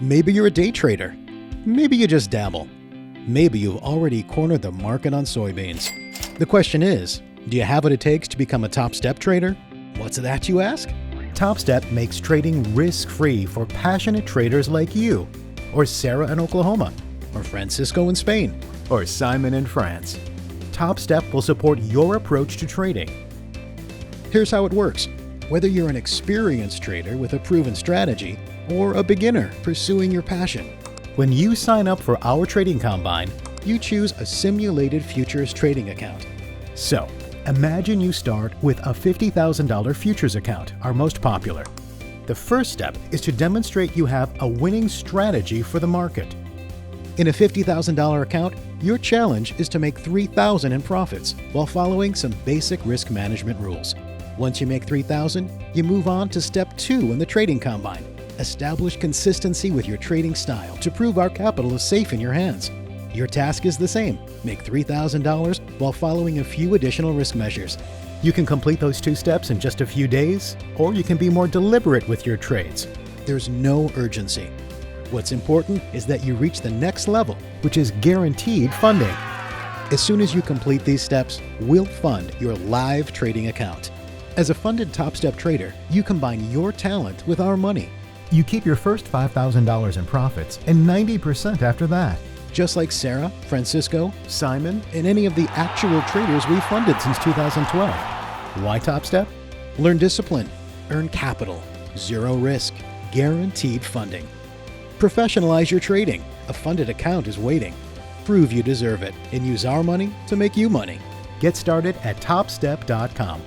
Maybe you're a day trader. Maybe you just dabble. Maybe you've already cornered the market on soybeans. The question is, do you have what it takes to become a Topstep trader? What's that, you ask? Topstep makes trading risk-free for passionate traders like you, or Sarah in Oklahoma, or Francisco in Spain, or Simon in France. Topstep will support your approach to trading. Here's how it works. Whether you're an experienced trader with a proven strategy or a beginner pursuing your passion, when you sign up for our trading combine, you choose a simulated futures trading account. So, imagine you start with a $50,000 futures account, our most popular. The first step is to demonstrate you have a winning strategy for the market. In a $50,000 account, your challenge is to make $3,000 in profits while following some basic risk management rules. Once you make $3,000, you move on to step 2 in the trading combine. Establish consistency with your trading style to prove our capital is safe in your hands. Your task is the same: make $3,000 while following a few additional risk measures. You can complete those 2 steps in just a few days, or you can be more deliberate with your trades. There's no urgency. What's important is that you reach the next level, which is guaranteed funding. As soon as you complete these steps, we'll fund your live trading account. As a funded Topstep trader, you combine your talent with our money. You keep your first $5,000 in profits and 90% after that. Just like Sarah, Francisco, Simon, and any of the actual traders we've funded since 2012. Why Topstep? Learn discipline, earn capital, zero risk, guaranteed funding. Professionalize your trading. A funded account is waiting. Prove you deserve it and use our money to make you money. Get started at Topstep.com.